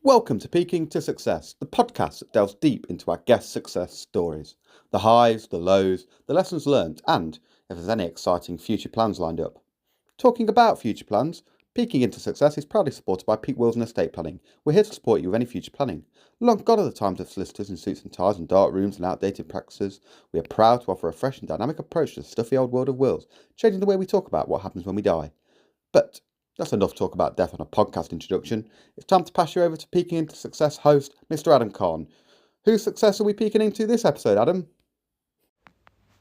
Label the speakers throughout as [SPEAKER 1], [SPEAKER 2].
[SPEAKER 1] Welcome to Peaking to Success, the podcast that delves deep into our guest success stories, the highs, the lows, the lessons learned, and if there's any exciting future plans lined up. Talking about future plans, Peaking into Success is proudly supported by Peak Wills and Estate Planning. We're here to support you with any future planning. Long gone are the times of solicitors in suits and ties and dark rooms and outdated practices. We are proud to offer a fresh and dynamic approach to the stuffy old world of wills, changing the way we talk about what happens when we die. But that's enough talk about death on a podcast introduction. It's time to pass you over to Peaking into Success host, Mr. Adam Kahn. Whose success are we peeking into this episode, Adam?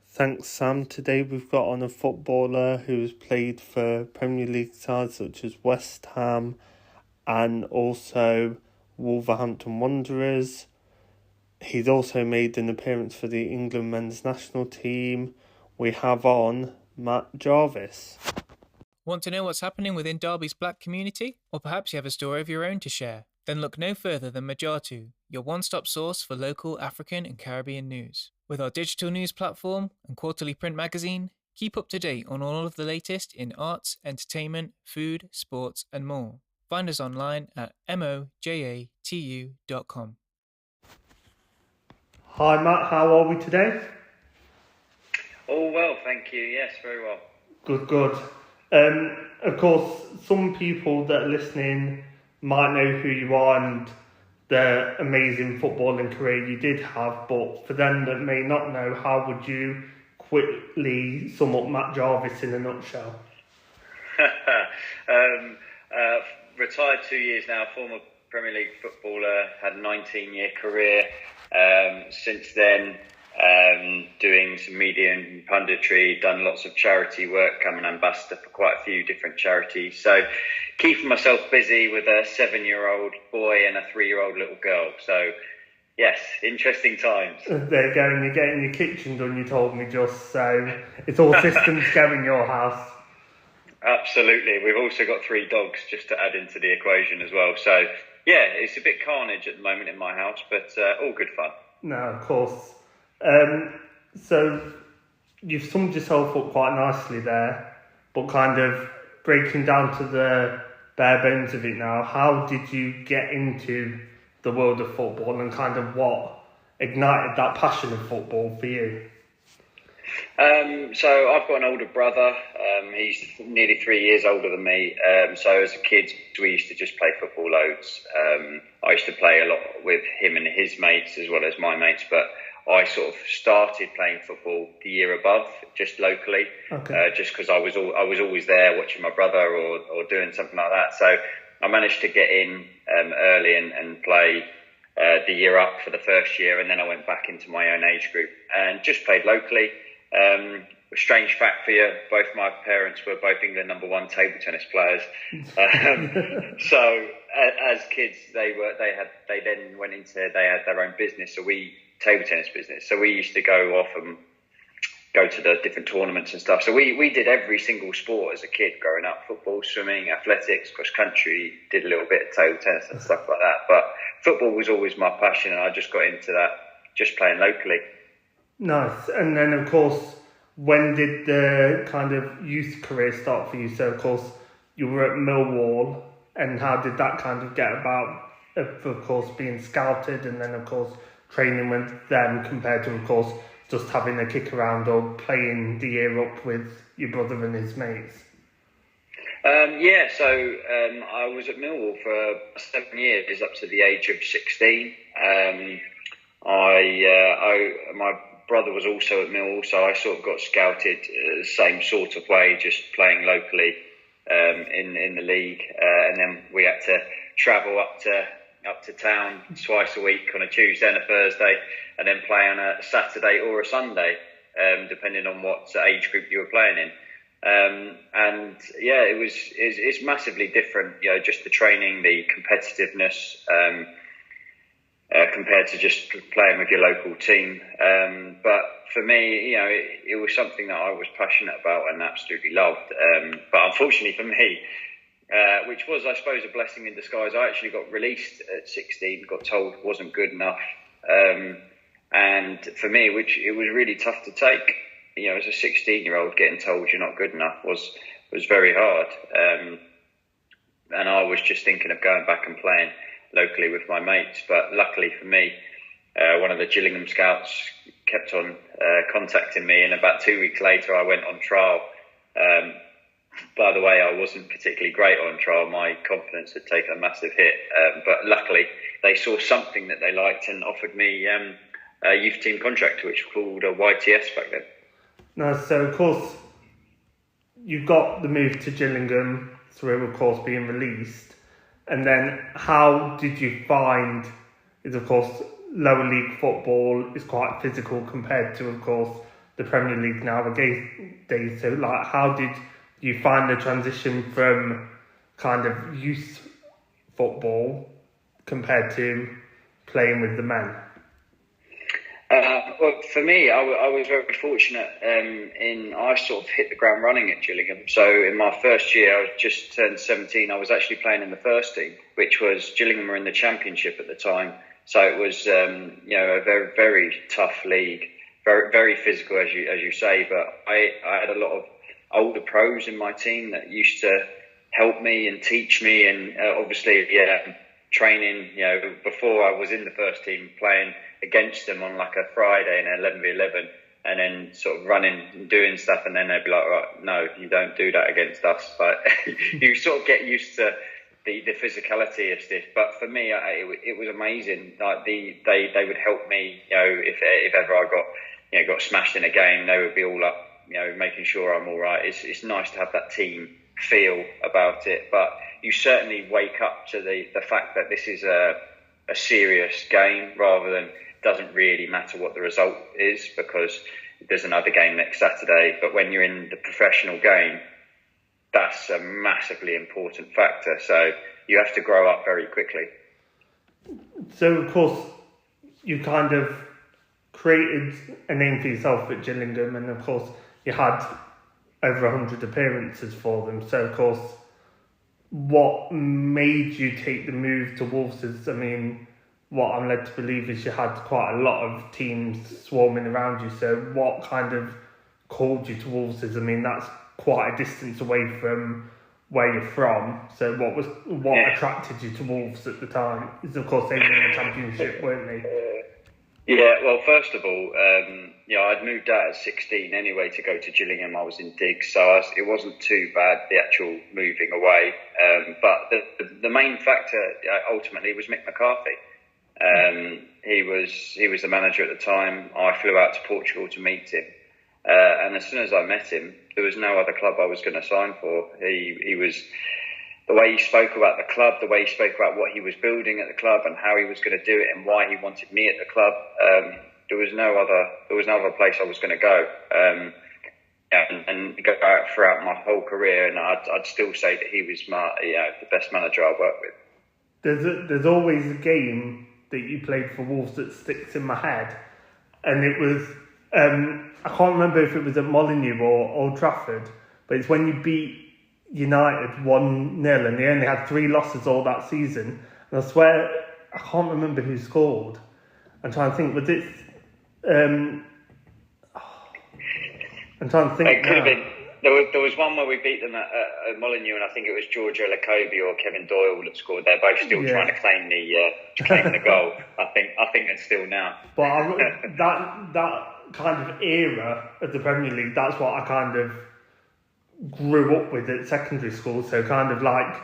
[SPEAKER 2] Thanks, Sam. Today we've got on a footballer who's played for Premier League sides such as West Ham and also Wolverhampton Wanderers. He's also made an appearance for the England men's national team. We have on Matt Jarvis.
[SPEAKER 3] Want to know what's happening within Derby's black community? Or perhaps you have a story of your own to share? Then look no further than Majatu, your one-stop source for local African and Caribbean news. With our digital news platform and quarterly print magazine, keep up to date on all of the latest in arts, entertainment, food, sports and more. Find us online at mojatu.com.
[SPEAKER 2] Hi Matt, how are we today?
[SPEAKER 4] All well, thank you. Yes, very well.
[SPEAKER 2] Good. Of course, some people that are listening might know who you are and the amazing footballing career you did have, but for them that may not know, how would you quickly sum up Matt Jarvis in a nutshell?
[SPEAKER 4] Retired 2 years now, former Premier League footballer, had a 19-year career. Since then, doing some media and punditry, done lots of charity work, become an ambassador for quite a few different charities. So keeping myself busy with a 7-year-old boy and a 3-year-old little girl. So yes, interesting times.
[SPEAKER 2] There you go, and you're getting your kitchen done, you told me just, so it's all systems go in your house.
[SPEAKER 4] Absolutely. We've also got 3 dogs just to add into the equation as well. So yeah, it's a bit carnage at the moment in my house, but all good fun.
[SPEAKER 2] No, of course. So you've summed yourself up quite nicely there, but kind of breaking down to the bare bones of it now, how did you get into the world of football and kind of what ignited that passion of football for you?
[SPEAKER 4] So I've got an older brother. He's nearly 3 years older than me. So as a kid, we used to just play football loads. I used to play a lot with him and his mates as well as my mates, but I sort of started playing football the year above, just locally, just because I was always there watching my brother or doing something like that. So I managed to get in early and play the year up for the first year, and then I went back into my own age group and just played locally. A strange fact for you, both my parents were both England #1 table tennis players. So as kids, they had their own business, table tennis business. So we used to go off and go to the different tournaments and stuff. So we did every single sport as a kid growing up: football, swimming, athletics, cross country, did a little bit of table tennis and stuff like that. But football was always my passion, and I just got into that just playing locally.
[SPEAKER 2] Nice. And then, of course, when did the kind of youth career start for you? So, of course, you were at Millwall, and how did that kind of get about, of course, being scouted and then, of course, training with them compared to, of course, just having a kick around or playing the year up with your brother and his mates?
[SPEAKER 4] So I was at Millwall for 7 years, up to the age of 16. My brother was also at Millwall, so I sort of got scouted the same sort of way, just playing locally in the league, and then we had to travel up to town twice a week on a Tuesday and a Thursday, and then play on a Saturday or a Sunday, depending on what age group you were playing in. It's massively different, just the training, the competitiveness, compared to just playing with your local team. But for me, it was something that I was passionate about and absolutely loved. But unfortunately for me, which was, I suppose, a blessing in disguise, I actually got released at 16, got told wasn't good enough. And for me, which it was really tough to take, as a 16-year-old, getting told you're not good enough was very hard. And I was just thinking of going back and playing. locally with my mates. But luckily for me, one of the Gillingham scouts kept on contacting me, and about 2 weeks later I went on trial. By the way, I wasn't particularly great on trial. My confidence had taken a massive hit, but luckily they saw something that they liked and offered me a youth team contract, which was called a YTS back then.
[SPEAKER 2] No, so of course you got the move to Gillingham through, of course, being released, and then how did you find? Is of course lower league football is quite physical compared to, of course, the Premier League nowadays. So, like, how did you find the transition from kind of youth football compared to playing with the men?
[SPEAKER 4] Well, for me, I was very fortunate I sort of hit the ground running at Gillingham. So in my first year, I just turned 17. I was actually playing in the first team, which was Gillingham were in the Championship at the time. So it was, a very, very tough league, very, very physical, as you say. But I had a lot of older pros in my team that used to help me and teach me, and obviously, training. Before I was in the first team, playing against them on like a Friday in 11v11, and then sort of running and doing stuff, and then they'd be like, right, no, you don't do that against us. But you sort of get used to the physicality of this. But for me, it was amazing. Like they would help me. If ever I got smashed in a game, they would be all up, making sure I'm all right. It's nice to have that team feel about it. But you certainly wake up to the fact that this is a serious game, rather than doesn't really matter what the result is, because there's another game next Saturday. But when you're in the professional game, that's a massively important factor. So you have to grow up very quickly.
[SPEAKER 2] So, of course, you kind of created a name for yourself at Gillingham, and of course you had over 100 appearances for them. So, of course, what made you take the move to Wolves is, what I'm led to believe is you had quite a lot of teams swarming around you. So what kind of called you to Wolves is, that's quite a distance away from where you're from. So what attracted you to Wolves at the time? Is, of course, they were in the Championship, weren't they?
[SPEAKER 4] Yeah, well, first of all, I'd moved out at 16 anyway to go to Gillingham. I was in digs, so it wasn't too bad, the actual moving away. But the main factor ultimately was Mick McCarthy. He was the manager at the time. I flew out to Portugal to meet him, and as soon as I met him, there was no other club I was going to sign for. He was, the way he spoke about the club, the way he spoke about what he was building at the club and how he was going to do it and why he wanted me at the club. There was no other place I was going to go. And go out throughout my whole career, and I'd still say that he was the best manager I worked with.
[SPEAKER 2] There's always a game that you played for Wolves that sticks in my head, and it was I can't remember if it was at Molineux or Old Trafford, but it's when you beat United 1-0, and they only had 3 losses all that season. And I swear I can't remember who scored. I'm trying to think. Was it? I'm trying to think.
[SPEAKER 4] It could have been. There was one where we beat them at Molineux, and I think it was Giorgio Lacobi or Kevin Doyle that scored. They're both still trying to claim the goal. I think it's still now.
[SPEAKER 2] But that kind of era of the Premier League, that's what I kind of grew up with at secondary school. So kind of like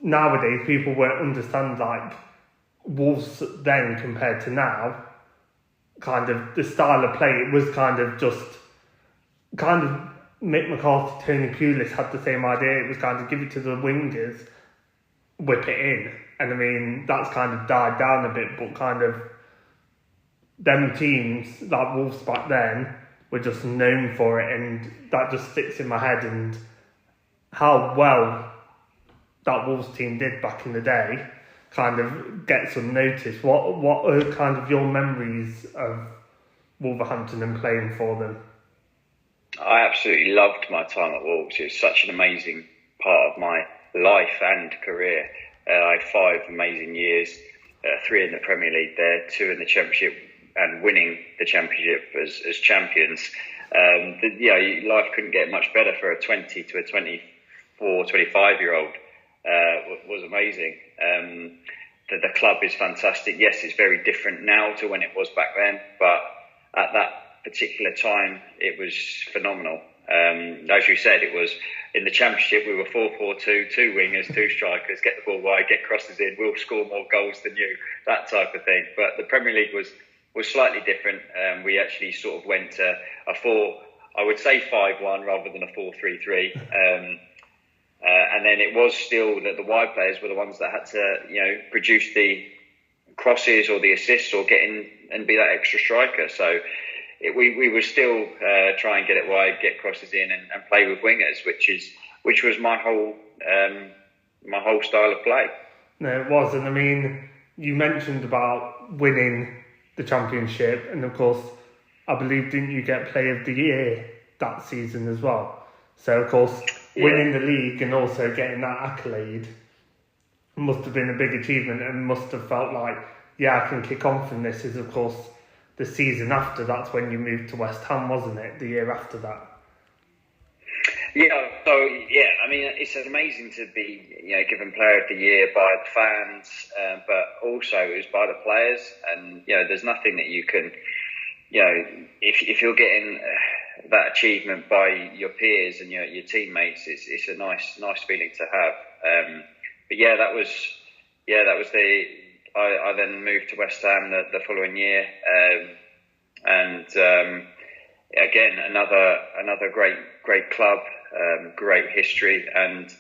[SPEAKER 2] nowadays, people won't understand like Wolves then compared to now. Kind of the style of play, it was kind of Mick McCarthy, Tony Pulis had the same idea. It was kind of give it to the wingers, whip it in. And that's kind of died down a bit, but kind of them teams like Wolves back then were just known for it, and that just sticks in my head, and how well that Wolves team did back in the day kind of gets unnoticed. What are kind of your memories of Wolverhampton and playing for them?
[SPEAKER 4] I absolutely loved my time at Wolves. It was such an amazing part of my life and career. I had 5 amazing years, 3 in the Premier League there, 2 in the Championship, and winning the Championship as champions. Life couldn't get much better for a 20 to a 24, 25-year-old. Was amazing. club is fantastic. Yes, it's very different now to when it was back then, but at that particular time, it was phenomenal. As you said, it was in the Championship, we were 4-4-2, 2 wingers, 2 strikers, get the ball wide, get crosses in, we'll score more goals than you, that type of thing. But the Premier League was slightly different. We actually sort of went to a 5-1 rather than a 4-3-3. And then it was still that the wide players were the ones that had to, produce the crosses or the assists or get in and be that extra striker. So we were still try and get it wide, get crosses in, and play with wingers, which was my whole style of play.
[SPEAKER 2] No, it was, and I mean, you mentioned about winning the Championship, and of course, I believe didn't you get Player of the Year that season as well? So of course, winning the league and also getting that accolade must have been a big achievement, and must have felt like, I can kick on from this. Is of course the season after, that's when you moved to West Ham, wasn't it? The year after that.
[SPEAKER 4] Yeah, so I mean, it's amazing to be, given Player of the Year by the fans, but also it was by the players. And there's nothing that you can, if you're getting that achievement by your peers and your teammates, it's a nice feeling to have. But that was the. I then moved to West Ham the following year, and again another great club, great history, and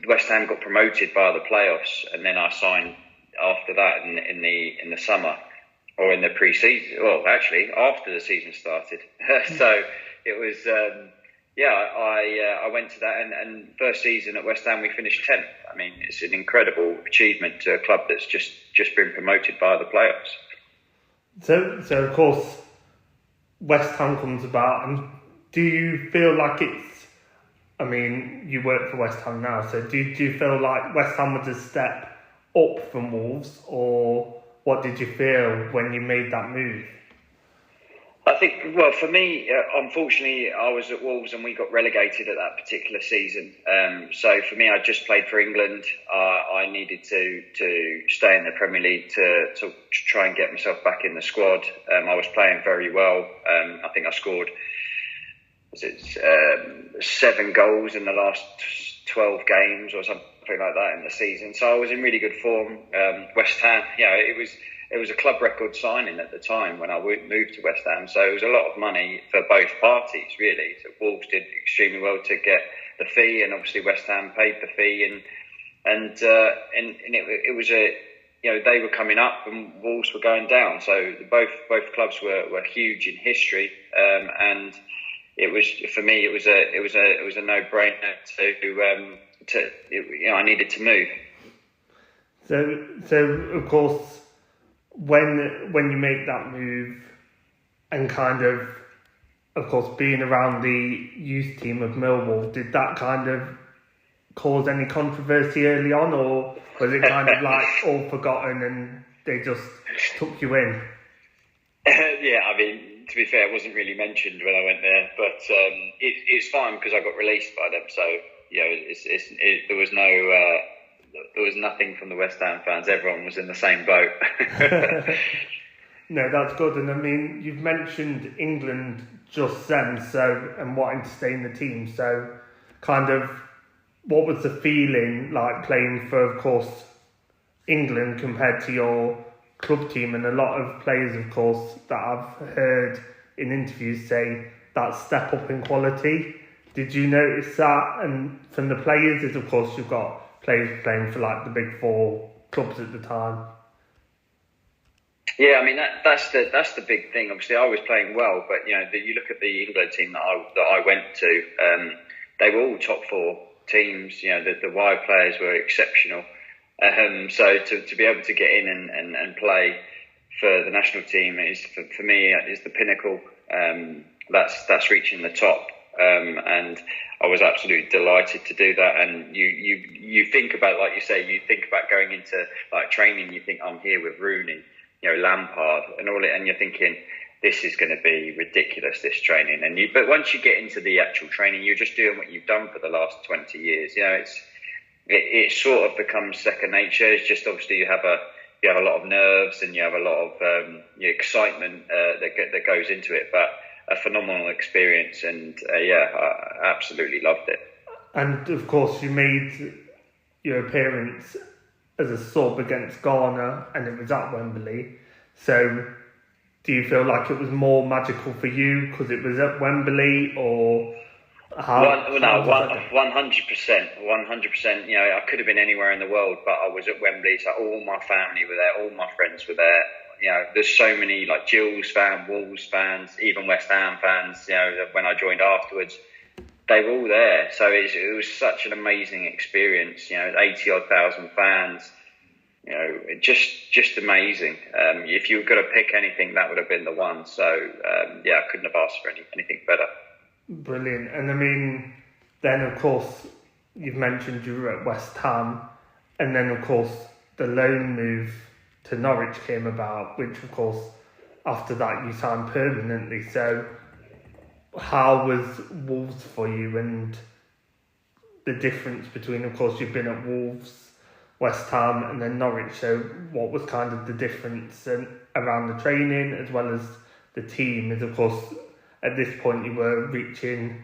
[SPEAKER 4] West Ham got promoted via the playoffs, and then I signed after that in the summer or in the pre-season. Well, actually after the season started. So it was. I went to that, and first season at West Ham we finished 10th. I mean, it's an incredible achievement to a club that's just been promoted by the playoffs.
[SPEAKER 2] So of course, West Ham comes about, and do you feel like it's? I mean, you work for West Ham now, so do you feel like West Ham was a step up from Wolves, or what did you feel when you made that move?
[SPEAKER 4] I think, well, for me, unfortunately, I was at Wolves and we got relegated at that particular season. So for me, I just played for England. I needed to stay in the Premier League to try and get myself back in the squad. I was playing very well. I think I scored 7 goals in the last 12 games or something like that in the season. So I was in really good form. West Ham, it was a club record signing at the time when I moved to West Ham, so it was a lot of money for both parties, really. So Wolves did extremely well to get the fee, and obviously West Ham paid the fee, and it was they were coming up and Wolves were going down. So both clubs were huge in history, and it was, for me, it was a no-brainer I needed to move.
[SPEAKER 2] So of course, when you make that move, and kind of course being around the youth team of Millwall, did that kind of cause any controversy early on, or was it kind of like all forgotten and they just took you in?
[SPEAKER 4] I mean, to be fair, it wasn't really mentioned when I went there, but it's fine because I got released by them. So there was nothing from the West Ham fans. Everyone was in the same boat.
[SPEAKER 2] No, that's good. And I mean, you've mentioned England just then, and wanting to stay in the team. So kind of, what was the feeling like playing for, of course, England compared to your club team? And a lot of players, of course, that I've heard in interviews say that step up in quality. Did you notice that? And from the players, is of course you've got players playing for like the big 4 clubs at the time.
[SPEAKER 4] Yeah, I mean that's the big thing. Obviously, I was playing well, but you look at the England team that I went to. They were all top 4 teams. The wide players were exceptional. So to be able to get in and play for the national team is for me is the pinnacle. That's reaching the top. And I was absolutely delighted to do that. And you think about, like you say, you think about going into like training. You think, I'm here with Rooney, Lampard, and all it, and you're thinking, this is going to be ridiculous, this training. But once you get into the actual training, you're just doing what you've done for the last 20 years. it sort of becomes second nature. It's just obviously you have a lot of nerves and you have a lot of excitement that goes into it, but a phenomenal experience, and I absolutely loved it.
[SPEAKER 2] And of course, you made your appearance as a sub against Ghana, and it was at Wembley. So, do you feel like it was more magical for you because it was at Wembley, or how?
[SPEAKER 4] 100%, 100%. You know, I could have been anywhere in the world, but I was at Wembley, so all my family were there, all my friends were there. You know, there's so many, like Gills fans, Wolves fans, even West Ham fans. You know, when I joined afterwards, they were all there. So it was such an amazing experience. You know, 80-odd thousand fans. You know, just amazing. If you were going to pick anything, that would have been the one. So I couldn't have asked for anything better.
[SPEAKER 2] Brilliant. And I mean, then of course you've mentioned you were at West Ham, and then of course the loan move to Norwich came about, which of course after that you signed permanently. So how was Wolves for you, and the difference between, of course, you've been at Wolves, West Ham and then Norwich, so what was kind of the difference around the training as well as the team? Is of course at this point you were reaching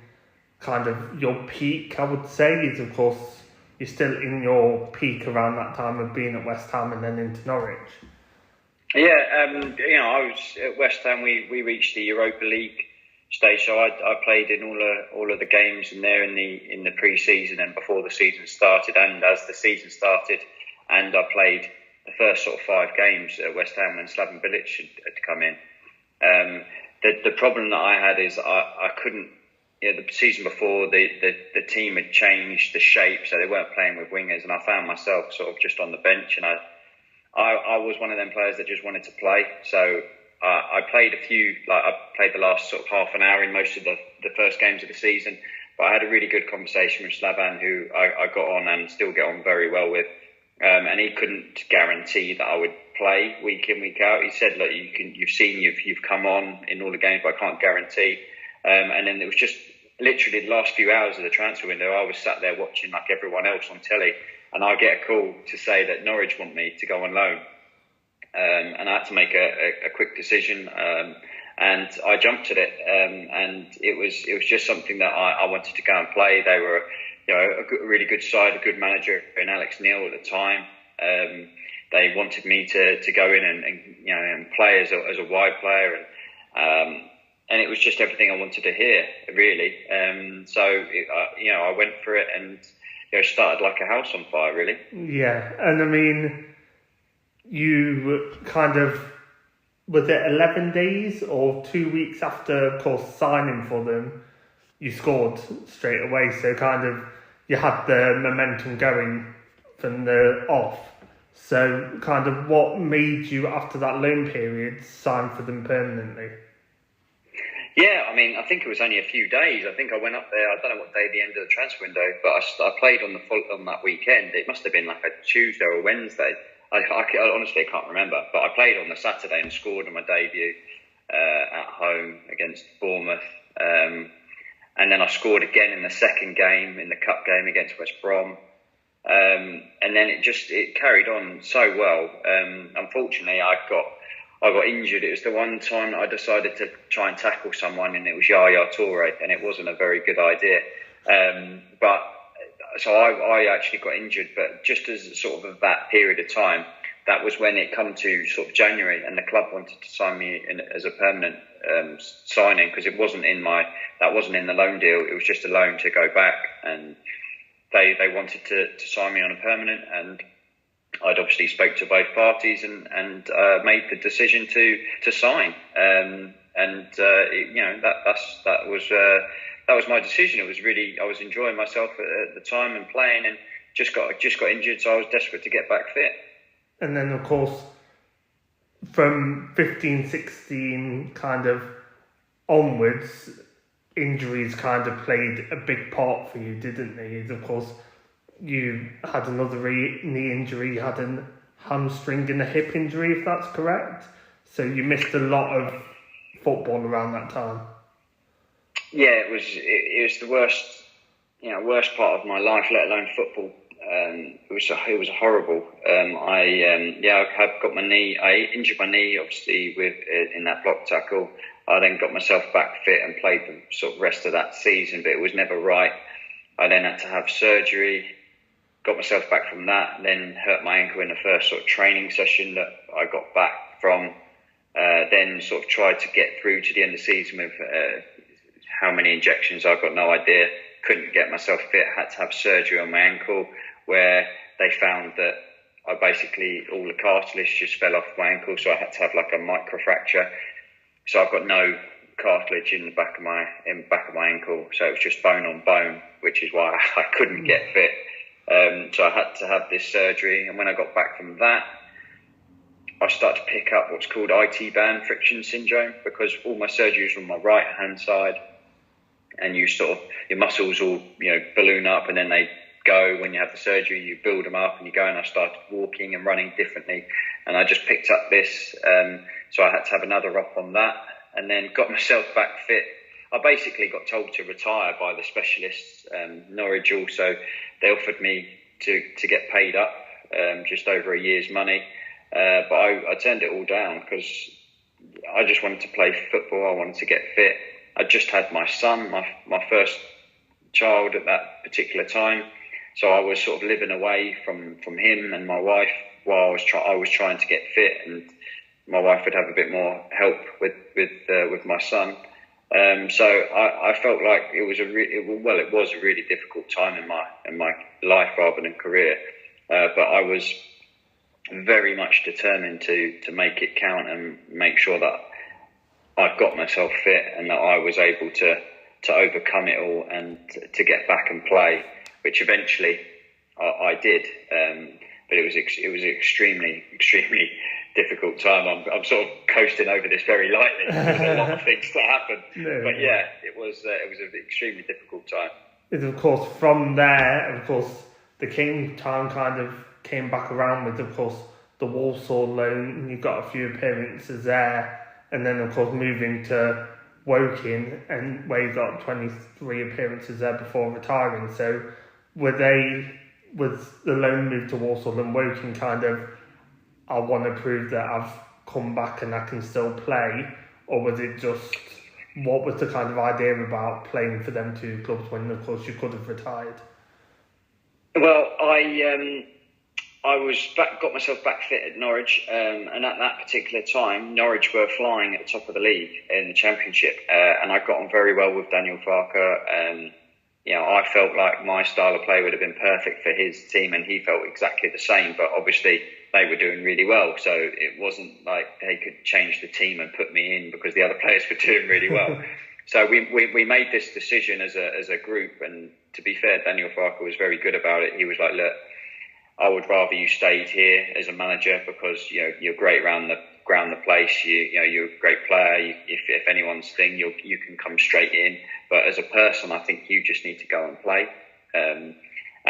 [SPEAKER 2] kind of your peak, I would say, is of course you're still in your peak around that time of being at West Ham and then into Norwich.
[SPEAKER 4] Yeah, I was at West Ham. We reached the Europa League stage, so I played in all of the games in there in the pre-season and before the season started, and as the season started, and I played the first sort of 5 games at West Ham when Slaven Bilic had come in. The problem that I had is I couldn't. You know, the season before the team had changed the shape, so they weren't playing with wingers, and I found myself sort of just on the bench, and I was one of them players that just wanted to play. So I played I played the last sort of half an hour in most of the first games of the season, but I had a really good conversation with Slaven, who I got on and still get on very well with, and he couldn't guarantee that I would play week in, week out. He said, look, you've come on in all the games, but I can't guarantee. And then it was just literally the last few hours of the transfer window, I was sat there watching like everyone else on telly, and I get a call to say that Norwich want me to go on loan. And I had to make a quick decision, and I jumped at it. And it was just something that I wanted to go and play. They were, a really good side, a good manager in Alex Neil at the time. They wanted me to go in and play as a wide player, and it was just everything I wanted to hear, really. I went for it, and started like a house on fire, really.
[SPEAKER 2] Yeah, and I mean, you kind of, was it 11 days or 2 weeks after, of course, signing for them, you scored straight away. So kind of you had the momentum going from the off. So kind of what made you, after that loan period, sign for them permanently?
[SPEAKER 4] Yeah, I mean, I think it was only a few days. I think I went up there, I don't know what day the end of the transfer window, but I played on that weekend. It must have been like a Tuesday or a Wednesday. I honestly can't remember, but I played on the Saturday and scored on my debut at home against Bournemouth. And then I scored again in the second game, in the cup game against West Brom. And then it carried on so well. Unfortunately, I got injured. It was the one time I decided to try and tackle someone, and it was Yaya Toure, and it wasn't a very good idea. So I actually got injured, but just as sort of that period of time, that was when it come to sort of January, and the club wanted to sign me as a permanent signing, because that wasn't in the loan deal. It was just a loan to go back, and they wanted to sign me on a permanent, and I'd obviously spoke to both parties and made the decision to sign. That was my decision. It was really, I was enjoying myself at the time and playing, and just got injured, so I was desperate to get back fit.
[SPEAKER 2] And then, of course, from 15-16 kind of onwards, injuries kind of played a big part for you, didn't they? Of course, you had another knee injury, you had a hamstring and a hip injury, if that's correct. So you missed a lot of football around that time.
[SPEAKER 4] Yeah, it was the worst part of my life, let alone football. it was horrible. I had got my knee. I injured my knee, obviously, in that block tackle. I then got myself back fit and played the sort of rest of that season, but it was never right. I then had to have surgery. Got myself back from that, then hurt my ankle in the first sort of training session that I got back from. Then sort of tried to get through to the end of the season with how many injections, I've got no idea. Couldn't get myself fit, had to have surgery on my ankle where they found that all the cartilage just fell off my ankle, so I had to have like a microfracture. So I've got no cartilage in the back of my ankle, so it was just bone on bone, which is why I couldn't get fit. So I had to have this surgery, and when I got back from that, I started to pick up what's called IT band friction syndrome, because all my surgeries were on my right hand side, and your muscles all balloon up, and then they go when you have the surgery. You build them up, and you go. And I started walking and running differently, and I just picked up this. So I had to have another op on that, and then got myself back fit. I basically got told to retire by the specialists. Norwich also, they offered me to get paid up just over a year's money, but I turned it all down because I just wanted to play football. I wanted to get fit. I just had my son, my first child at that particular time, so I was sort of living away from him and my wife while I was trying to get fit, and my wife would have a bit more help with my son. So I felt like it was a really difficult time in my life rather than career, but I was very much determined to make it count and make sure that I got myself fit and that I was able to overcome it all and to get back and play, which eventually I did. But it was an extremely difficult time. I'm sort of coasting over this very lightly. There's a lot of things that happened, but yeah, it was an extremely difficult time.
[SPEAKER 2] Is of course from there, of course, the King time kind of came back around with, of course, the Walsall loan, and you got a few appearances there, and then of course moving to Woking, and where you got 23 appearances there before retiring. So was the loan move to Walsall and Woking kind of, I want to prove that I've come back and I can still play, or was it just, what was the kind of idea about playing for them two clubs when of course you could have retired?
[SPEAKER 4] Well, got myself back fit at Norwich, and at that particular time, Norwich were flying at the top of the league in the Championship, and I got on very well with Daniel Farker. I felt like my style of play would have been perfect for his team, and he felt exactly the same. But obviously, they were doing really well, so it wasn't like they could change the team and put me in because the other players were doing really well. So we made this decision as a group, and to be fair, Daniel Farker was very good about it. He was like, look, I would rather you stayed here as a manager because you're great around the place. You're a great player. If anyone's thing, you can come straight in. But as a person, I think you just need to go and play. And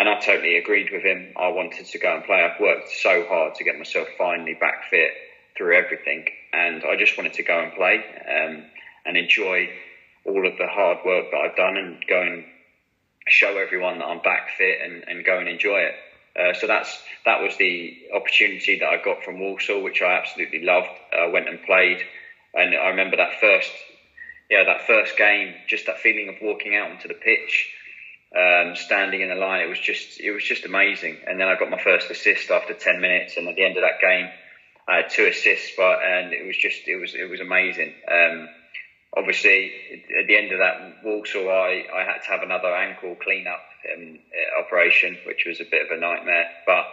[SPEAKER 4] I totally agreed with him. I wanted to go and play. I've worked so hard to get myself finally back fit through everything, and I just wanted to go and play and enjoy all of the hard work that I've done, and go and show everyone that I'm back fit and go and enjoy it. So that was the opportunity that I got from Walsall, which I absolutely loved. I went and played, and I remember that first game, just that feeling of walking out onto the pitch, standing in the line. It was just amazing. And then I got my first assist after 10 minutes, and at the end of that game, I had 2 assists. And it was amazing. Obviously, at the end of that Walsall, I had to have another ankle clean-up operation, which was a bit of a nightmare. But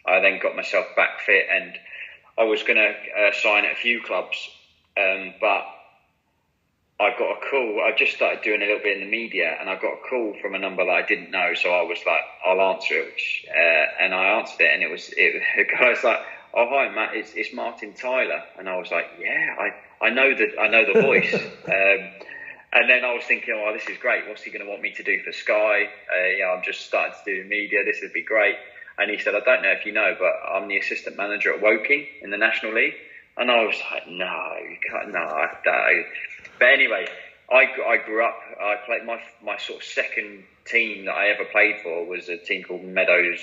[SPEAKER 4] I then got myself back fit, and I was going to sign at a few clubs, but I got a call. I just started doing a little bit in the media, and I got a call from a number that I didn't know. So I was like, I'll answer it, and I answered it, and the guy was like, "Oh, hi, Matt, it's Martin Tyler," and I was like, "Yeah, I know the voice." And then I was thinking, "Oh, this is great. What's he going to want me to do for Sky? I'm just starting to do media. This would be great." And he said, "I don't know if you know, but I'm the assistant manager at Woking in the National League." And I was like, "No, you can't. No." But anyway, I grew up. I played my sort of second team that I ever played for was a team called Meadow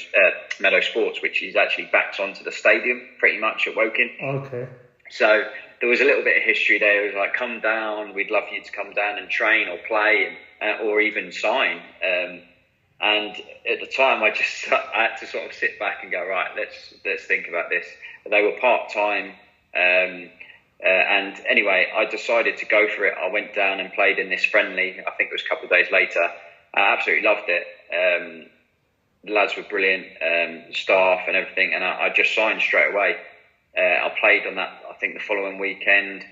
[SPEAKER 4] Sports, which is actually backed onto the stadium pretty much at Woking.
[SPEAKER 2] Okay.
[SPEAKER 4] So there was a little bit of history there. It was like, come down, we'd love you to come down and train or play or even sign. And at the time, I had to sort of sit back and go, right, let's think about this. They were part-time. And anyway, I decided to go for it. I went down and played in this friendly. I think it was a couple of days later. I absolutely loved it. The lads were brilliant, staff and everything. And I just signed straight away. I played on that, I think the following weekend.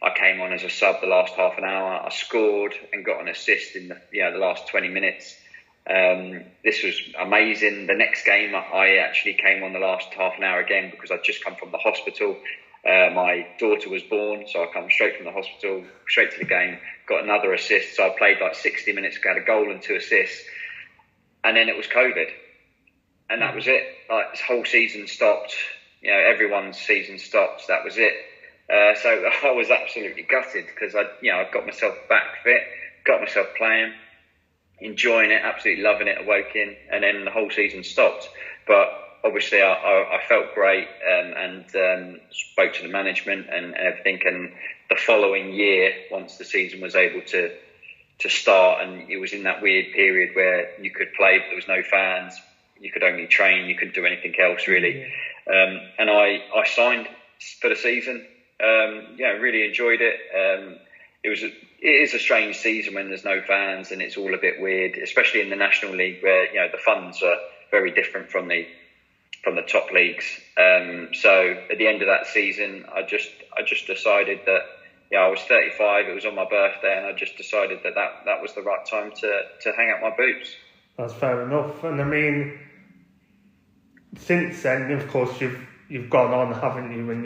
[SPEAKER 4] I came on as a sub the last half an hour. I scored and got an assist in the last 20 minutes. This was amazing. The next game, I actually came on the last half an hour again because I'd just come from the hospital. My daughter was born, so I come straight from the hospital, straight to the game, got another assist. So I played like 60 minutes, got a goal and 2 assists. And then it was COVID. And that was it. Like, this whole season stopped. Everyone's season stopped. That was it. So I was absolutely gutted because I got myself back fit, got myself playing, enjoying it, absolutely loving it at Woking, and then the whole season stopped. But obviously I felt great and spoke to the management and everything. And the following year, once the season was able to start, and it was in that weird period where you could play but there was no fans, you could only train, you couldn't do anything else really. And I signed for the season. Really enjoyed it. It is a strange season when there's no fans and it's all a bit weird, especially in the National League where the funds are very different from the top leagues. So at the end of that season, I just decided that I was 35. It was on my birthday, and I just decided that was the right time to hang up my boots.
[SPEAKER 2] That's fair enough. And I mean, since then, of course, you've gone on, haven't you? And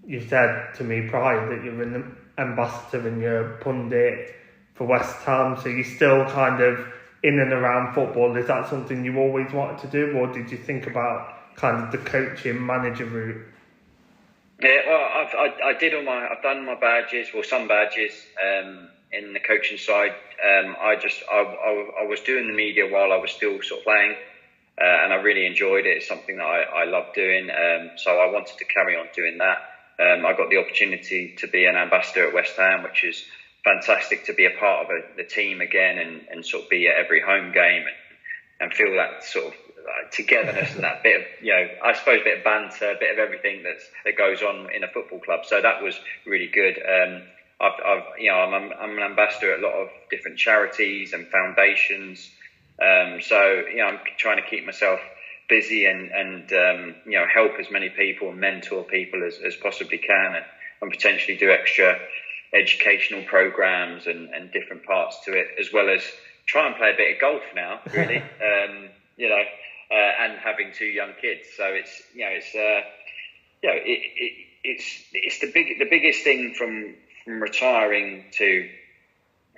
[SPEAKER 2] you've said to me prior that you're an ambassador and you're a pundit for West Ham, so you're still kind of in and around football. Is that something you always wanted to do, or did you think about kind of the coaching manager route?
[SPEAKER 4] Yeah, well, I've done my badges, well, some badges in the coaching side. I was doing the media while I was still sort of playing, and I really enjoyed it. It's something that I love doing, so I wanted to carry on doing that. I got the opportunity to be an ambassador at West Ham, which is fantastic, to be a part of the team again and sort of be at every home game and feel that sort of togetherness and that bit of, I suppose, a bit of banter, a bit of everything that goes on in a football club. So that was really good. I'm an ambassador at a lot of different charities and foundations. So I'm trying to keep myself busy and help as many people and mentor people as possibly can, and potentially do extra educational programs and different parts to it, as well as try and play a bit of golf now, really. And having 2 young kids, so it's the biggest thing from retiring to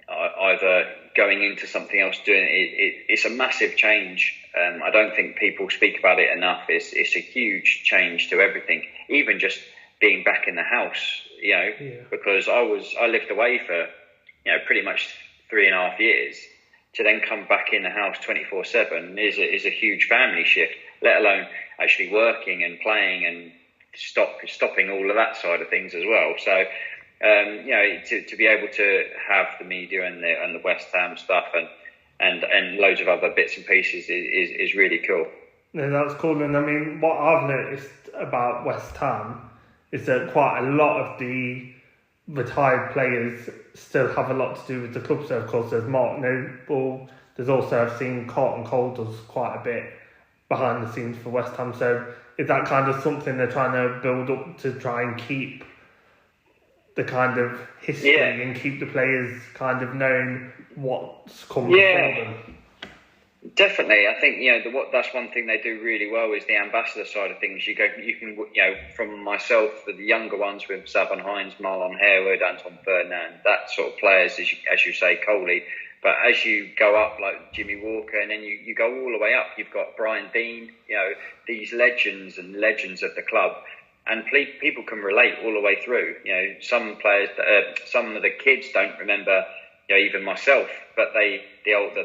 [SPEAKER 4] either going into something else, doing it's a massive change. I don't think people speak about it enough. It's a huge change to everything, even just being back in the house, because I lived away for pretty much 3.5 years. To then come back in the house 24/7 is a huge family shift, let alone actually working and playing and stopping all of that side of things as well. So, to be able to have the media and the West Ham stuff and loads of other bits and pieces is really cool.
[SPEAKER 2] Yeah, that's cool. And I mean, what I've noticed about West Ham is that quite a lot of the retired players still have a lot to do with the club. So of course there's Mark Noble, there's also, I've seen Carlton Cole does quite a bit behind the scenes for West Ham. So is that kind of something they're trying to build up to try and keep the kind of history and keep the players kind of knowing what's coming for them?
[SPEAKER 4] Definitely, I think that's one thing they do really well is the ambassador side of things. You can from myself, for the younger ones with Savon Hines, Marlon Harewood, Anton Ferdinand, that sort of players, as you say, Coley. But as you go up, like Jimmy Walker, and then you go all the way up, you've got Brian Dean, these legends of the club, and people can relate all the way through. Some players, some of the kids don't remember even myself. But the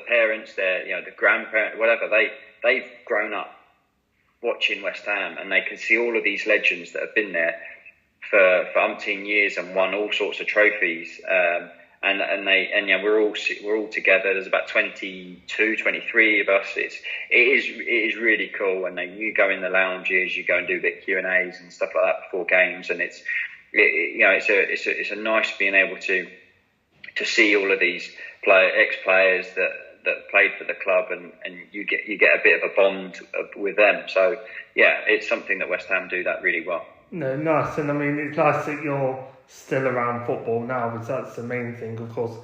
[SPEAKER 4] parents, the grandparents, whatever, they've grown up watching West Ham, and they can see all of these legends that have been there for umpteen years and won all sorts of trophies. We're all together. There's about 22, 23 of us. It is really cool. And then you go in the lounges, you go and do a bit of Q&As and stuff like that before games, and it's a nice being able to see all of these ex-players that played for the club, and you get a bit of a bond with them. So yeah, it's something that West Ham do that really well.
[SPEAKER 2] No, nice. And I mean, it's nice that you're still around football now, because that's the main thing. Of course,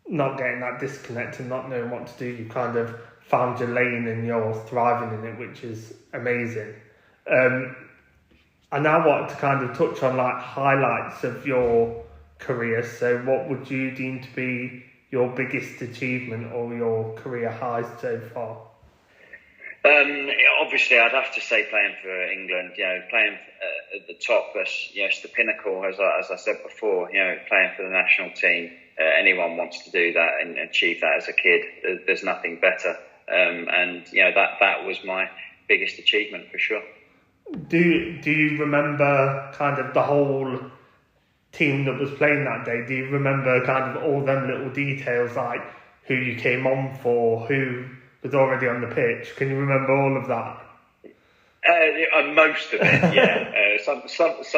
[SPEAKER 2] not getting that disconnect and not knowing what to do, you kind of found your lane and you're thriving in it, which is amazing. I now want to kind of touch on like highlights of your career. So what would you deem to be your biggest achievement or your career highs so far?
[SPEAKER 4] Obviously, I'd have to say playing for England. Playing at the top, it's the pinnacle. As I said before, playing for the national team. Anyone wants to do that and achieve that as a kid. There's nothing better. That was my biggest achievement for sure.
[SPEAKER 2] Do you remember kind of the whole team that was playing that day? Do you remember kind of all them little details, like who you came on for, who was already on the pitch? Can you remember all of that?
[SPEAKER 4] Most of it, yeah. Some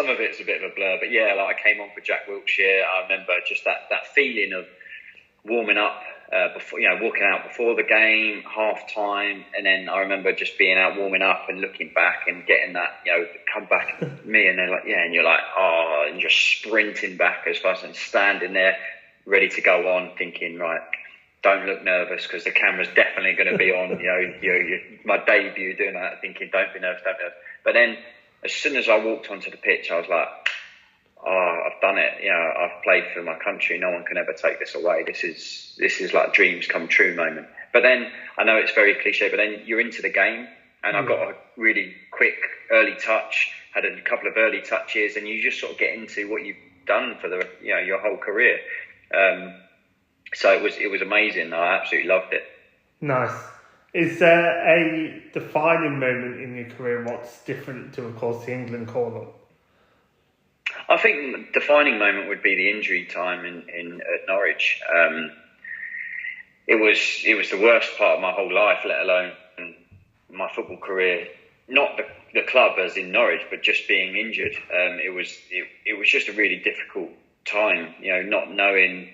[SPEAKER 4] of it's a bit of a blur, but yeah, like I came on for Jack Wiltshire. I remember just that feeling of warming up before, walking out before the game, half time, and then I remember just being out warming up and looking back and getting that, come back at me, and they're like, yeah, and you're like, oh, and just sprinting back as fast and standing there ready to go on, thinking, right, don't look nervous because the camera's definitely going to be on. My debut doing that, thinking, don't be nervous. But then, as soon as I walked onto the pitch, I was like, oh, I've done it. I've played for my country. No one can ever take this away. This is like dreams come true moment. But then I know it's very cliche, but then you're into the game, and I got a really quick early touch. Had a couple of early touches, and you just sort of get into what you've done for the your whole career. So it was amazing. I absolutely loved it.
[SPEAKER 2] Nice. Is there a defining moment in your career? What's different to, of course, the England call-up?
[SPEAKER 4] I think the defining moment would be the injury time at Norwich. It was the worst part of my whole life, let alone my football career. Not the club as in Norwich, but just being injured. It was just a really difficult time. Not knowing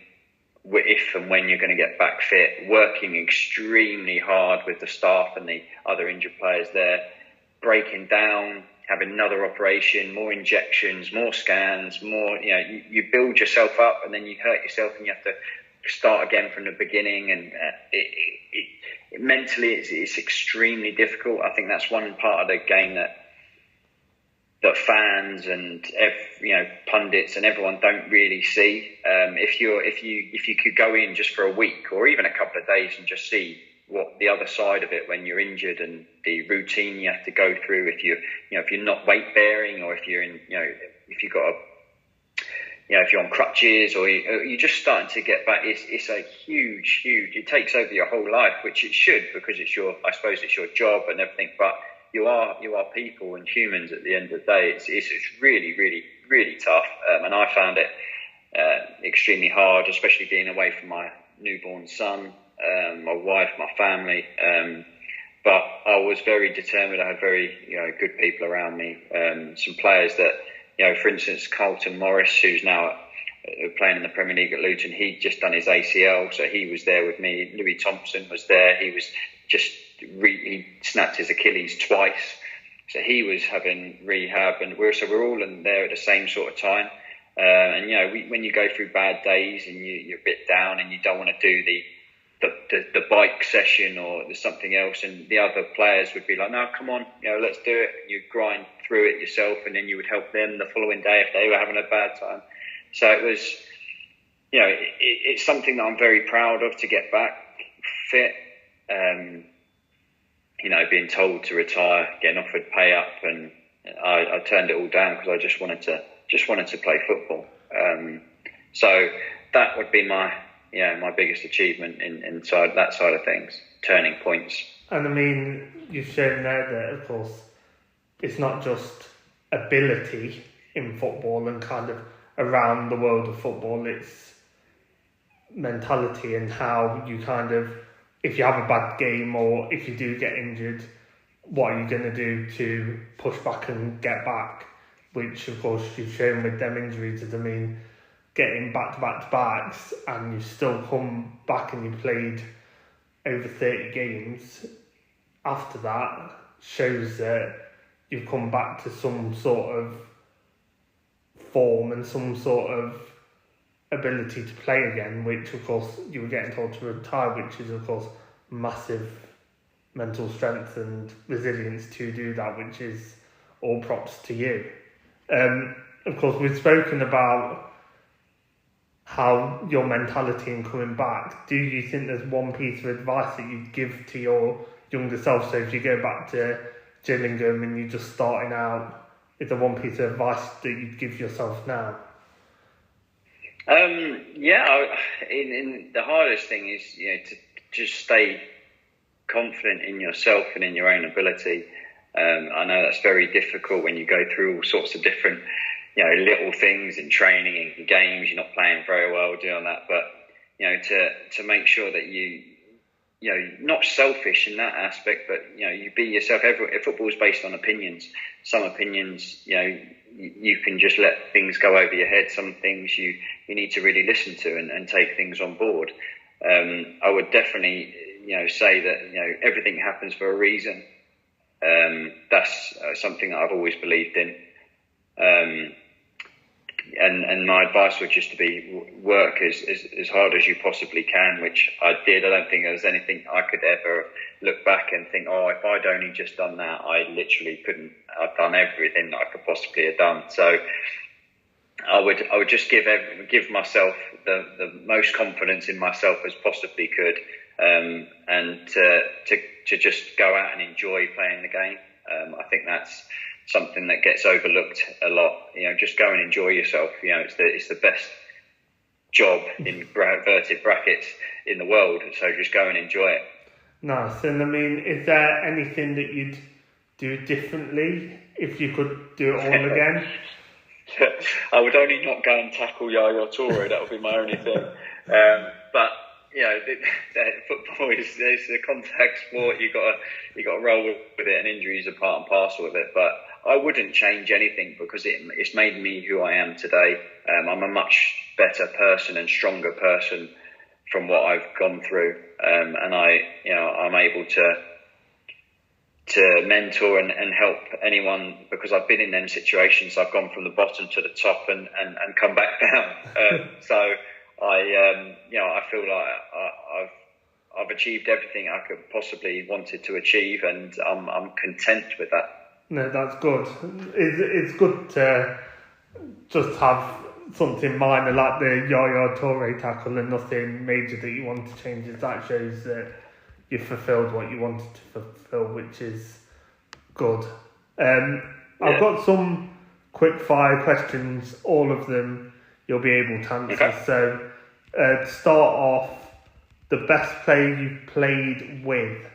[SPEAKER 4] if and when you're going to get back fit, working extremely hard with the staff and the other injured players there, breaking down, having another operation, more injections, more scans, more, you build yourself up and then you hurt yourself and you have to start again from the beginning. And mentally it's extremely difficult. I think that's one part of the game that fans and pundits and everyone don't really see. If you could go in just for a week or even a couple of days and just see what the other side of it when you're injured and the routine you have to go through, if you're not weight bearing or if you're in if you've got if you're on crutches or you're just starting to get back, it's a huge it takes over your whole life, which it should, because it's your job and everything, but you are people and humans at the end of the day. It's really, really, really tough. And I found it extremely hard, especially being away from my newborn son, my wife, my family. But I was very determined. I had very good people around me. Some players that, for instance, Carlton Morris, who's now playing in the Premier League at Luton, he'd just done his ACL, so he was there with me. Louis Thompson was there. He was just he snapped his Achilles twice, so he was having rehab, and we're all in there at the same sort of time. When you go through bad days and you're a bit down and you don't want to do the bike session or there's something else, and the other players would be like, no, come on, let's do it. And you grind through it yourself, and then you would help them the following day if they were having a bad time. So it was, it's something that I'm very proud of, to get back fit. Being told to retire, getting offered pay up, and I turned it all down because I just wanted to play football. So that would be my my biggest achievement inside that side of things, turning points.
[SPEAKER 2] And I mean, you've shown there that, of course, it's not just ability in football and kind of around the world of football, it's mentality and how you kind of, if you have a bad game or if you do get injured, what are you going to do to push back and get back? Which, of course, you've shown with them injuries. I mean, getting back-to-backs and you still come back and you played over 30 games after that shows that you've come back to some sort of form and some sort of ability to play again, which, of course, you were getting told to retire, which is, of course, massive mental strength and resilience to do that, which is all props to you. Of course, we've spoken about how your mentality in coming back. Do you think there's one piece of advice that you'd give to your younger self? So if you go back to Gillingham and you're just starting out, is there one piece of advice that you'd give yourself now?
[SPEAKER 4] In the hardest thing is to just stay confident in yourself and in your own ability. I know that's very difficult when you go through all sorts of different little things in training and games. You're not playing very well doing that, but to make sure that you not selfish in that aspect, but you be yourself. Football is based on opinions. Some opinions you can just let things go over your head. Some things you need to really listen to and take things on board. I would definitely say that everything happens for a reason. That's something that I've always believed in. And my advice would just to be work as hard as you possibly can, which I did. I don't think there was anything I could ever look back and think, if I'd only just done that, I literally couldn't. I've done everything that I could possibly have done. So I would just give myself the most confidence in myself as possibly could, and to just go out and enjoy playing the game. I think that's something that gets overlooked a lot. Just go and enjoy yourself. It's the best job in inverted brackets in the world. So just go and enjoy it.
[SPEAKER 2] Nice. And I mean, is there anything that you'd do differently if you could do it all again?
[SPEAKER 4] I would only not go and tackle Yaya Toure. That would be my only thing. But football is a contact sport. You got to roll with it, and injuries are part and parcel of it. But I wouldn't change anything because it's made me who I am today. I'm a much better person and stronger person from what I've gone through, and I'm able to mentor and help anyone because I've been in them situations. I've gone from the bottom to the top and come back down. So I feel like I've achieved everything I could possibly wanted to achieve, and I'm content with that.
[SPEAKER 2] No, that's good. It's good to just have something minor like the Yaya Toure tackle and nothing major that you want to change. That shows that you fulfilled what you wanted to fulfill, which is good. I've got some quick fire questions. All of them you'll be able to answer. Okay. So to start off, the best player you've played with?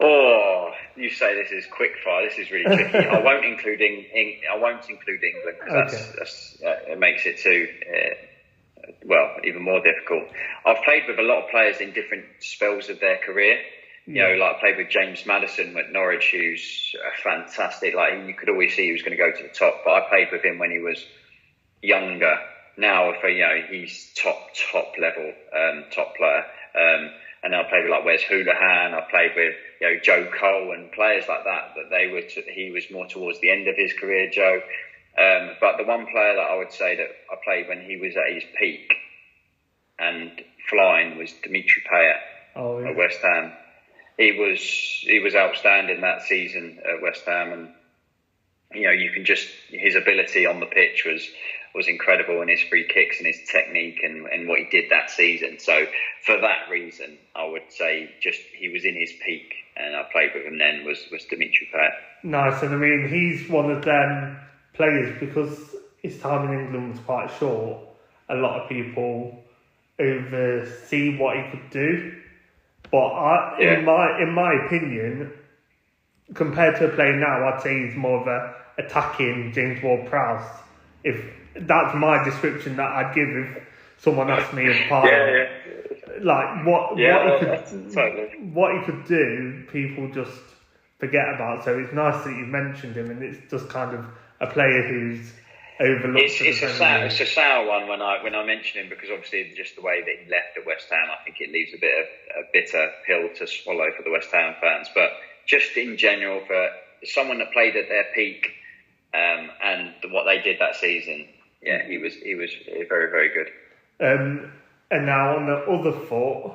[SPEAKER 4] Oh, you say this is quick fire. This is really tricky. I won't include England because that's it makes it too even more difficult. I've played with a lot of players in different spells of their career. Like I played with James Maddison at Norwich, who's fantastic. Like you could always see he was going to go to the top. But I played with him when he was younger. Now, he's top level, top player. And I played with like Wes Hoolahan. I played with Joe Cole and players like that. He was more towards the end of his career, Joe. But the one player that I would say that I played when he was at his peak and flying was Dimitri Payet at West Ham. He was outstanding that season at West Ham, and you can just his ability on the pitch was incredible, and his free kicks and his technique and what he did that season. So for that reason, I would say just he was in his peak, and I played with him then was Dimitri Payet.
[SPEAKER 2] Nice, and I mean he's one of them players because his time in England was quite short. A lot of people oversee what he could do. But in my opinion, compared to a player now, I'd say he's more of a attacking James Ward-Prowse. If that's my description that I'd give if someone asked me in Parliament. Like what he could do, people just forget about. So it's nice that you mentioned him, and it's just kind of a player who's overlooked.
[SPEAKER 4] It's a sour one when I mention him, because obviously just the way that he left at West Ham, I think it leaves a bit of a bitter pill to swallow for the West Ham fans. But just in general, for someone that played at their peak and what they did that season, he was very, very good.
[SPEAKER 2] And now on the other foot,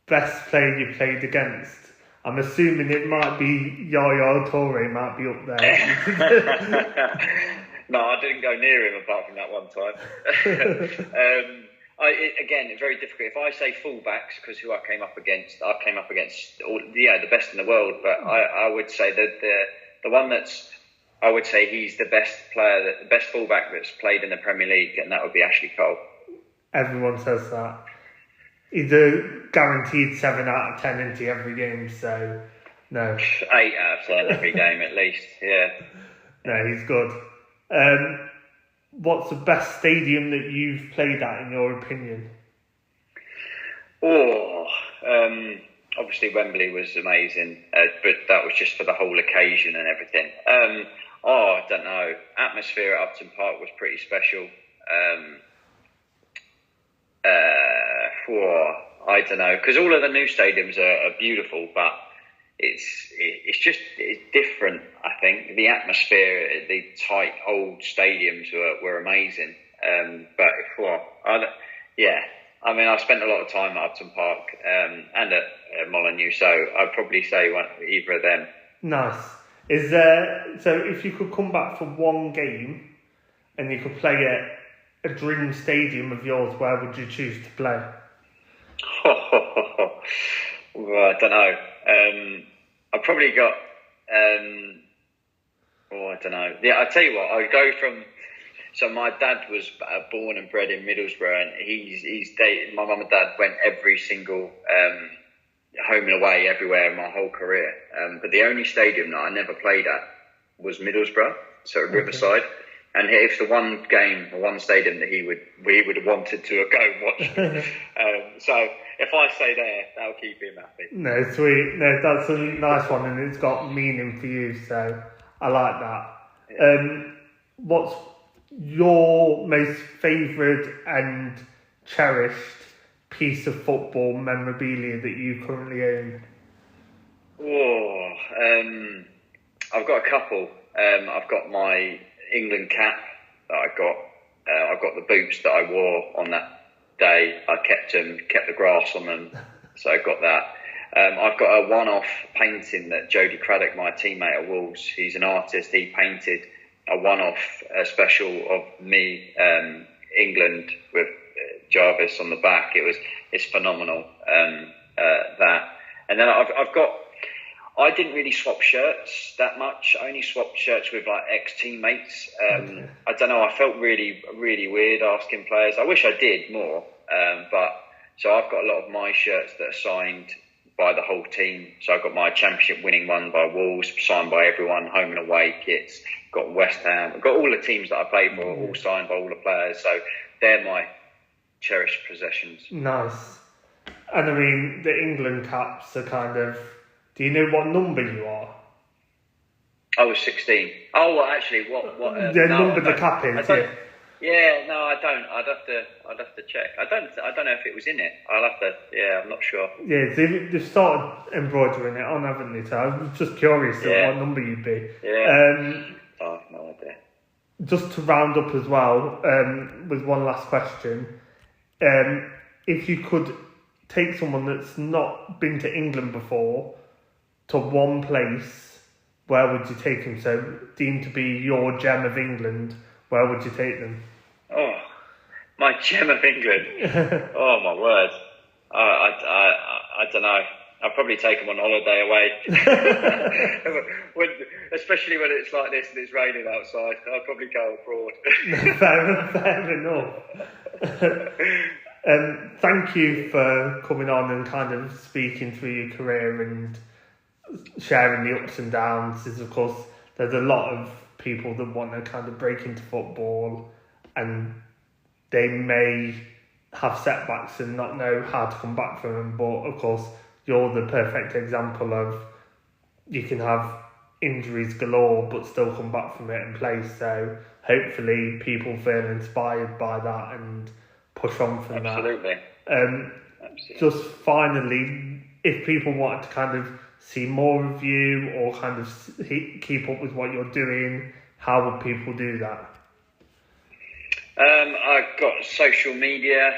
[SPEAKER 2] best player you played against. I'm assuming it might be Yaya Toure, might be up there.
[SPEAKER 4] No, I didn't go near him apart from that one time. Again, very difficult. If I say fullbacks, because who I came up against all, the best in the world. But I would say that the one that's, I would say he's the best player, the best fullback that's played in the Premier League, and that would be Ashley Cole.
[SPEAKER 2] Everyone says that. He's a guaranteed 7 out of 10 into every game, so no.
[SPEAKER 4] 8 out of 10 every game at least, yeah.
[SPEAKER 2] No, he's good. What's the best stadium that you've played at, in your opinion?
[SPEAKER 4] Obviously Wembley was amazing, but that was just for the whole occasion and everything. I don't know. Atmosphere at Upton Park was pretty special. I don't know, because all of the new stadiums are beautiful, but it's different. I think the atmosphere at the tight old stadiums were amazing. I mean, I spent a lot of time at Upton Park and at Molineux, so I'd probably say either of them.
[SPEAKER 2] Nice. Is there, so if you could come back for one game and you could play at a dream stadium of yours, where would you choose to play?
[SPEAKER 4] Well, I don't know. I've probably got. I don't know. Yeah, I tell you what. I'd go from. So my dad was born and bred in Middlesbrough, and he's dated. My mum and dad went every single home and away everywhere in my whole career. But the only stadium that I never played at was Middlesbrough, so at Riverside. And if the one game or one stadium that we would have wanted to go and watch. So if I say there, that'll keep him happy.
[SPEAKER 2] No, sweet. No, that's a nice one, and it's got meaning for you, so I like that. Yeah. What's your most favourite and cherished piece of football memorabilia that you currently own?
[SPEAKER 4] I've got a couple. I've got my England cap that I got. I've got the boots that I wore on that day. I kept the grass on them, so I got that. I've got a one-off painting that Jody Craddock, my teammate at Wolves, he's an artist, he painted a one-off special of me, England, with Jarvis on the back. It's phenomenal. That, and then I've got. I didn't really swap shirts that much. I only swapped shirts with like ex-teammates. I don't know. I felt really, really weird asking players. I wish I did more. So I've got a lot of my shirts that are signed by the whole team. So I've got my championship winning one by Wolves, signed by everyone, home and away kits. Got West Ham. I've got all the teams that I played for, all signed by all the players. So they're my cherished possessions.
[SPEAKER 2] Nice. And I mean, the England caps are kind of. Do you know what number you are?
[SPEAKER 4] I was 16. Oh, well, actually, what?
[SPEAKER 2] The number the cap is.
[SPEAKER 4] Yeah, no, I don't. I'd have to check. I don't know if it was in it. I'll have to. Yeah, I'm not sure.
[SPEAKER 2] Yeah, they've started embroidering it on, haven't they? So I was just curious what number you'd be.
[SPEAKER 4] Yeah. I have no idea.
[SPEAKER 2] Just to round up as well, with one last question, if you could take someone that's not been to England before to one place, where would you take them? So, deemed to be your gem of England, where would you take them?
[SPEAKER 4] Oh, my gem of England. Oh, my word. I don't know. I'll probably take them on holiday away. Especially when it's like this and it's raining outside. I'll probably go abroad.
[SPEAKER 2] Fair enough. Thank you for coming on and kind of speaking through your career and sharing the ups and downs. Is of course there's a lot of people that want to kind of break into football and they may have setbacks and not know how to come back from them, but of course you're the perfect example of you can have injuries galore but still come back from it and play. So hopefully people feel inspired by that and push on from
[SPEAKER 4] Absolutely.
[SPEAKER 2] that. Just finally, if people wanted to kind of see more of you or kind of keep up with what you're doing, how would people do that?
[SPEAKER 4] I've got social media,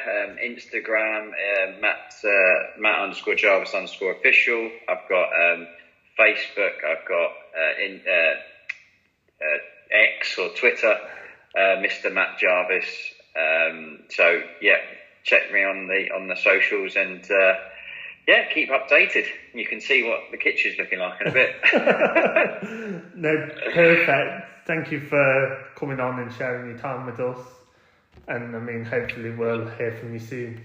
[SPEAKER 4] Instagram, Matt _Jarvis _official. I've got Facebook. I've got X or Twitter, Mr. Matt Jarvis. So yeah, check me on the socials and keep updated. You can see what the kitchen's looking like in a bit.
[SPEAKER 2] No, perfect. Thank you for coming on and sharing your time with us. And I mean, hopefully we'll hear from you soon.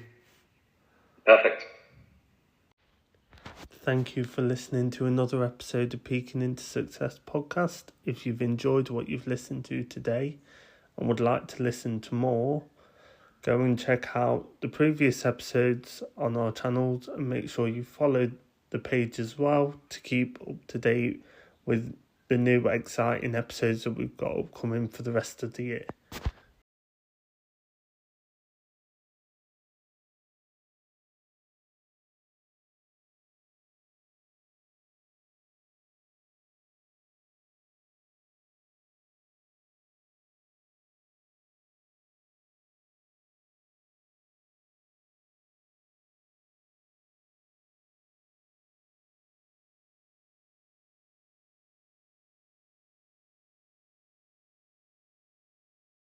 [SPEAKER 4] Perfect.
[SPEAKER 2] Thank you for listening to another episode of Peeking into Success podcast. If you've enjoyed what you've listened to today and would like to listen to more, go and check out the previous episodes on our channels and make sure you follow the page as well to keep up to date with the new exciting episodes that we've got upcoming for the rest of the year.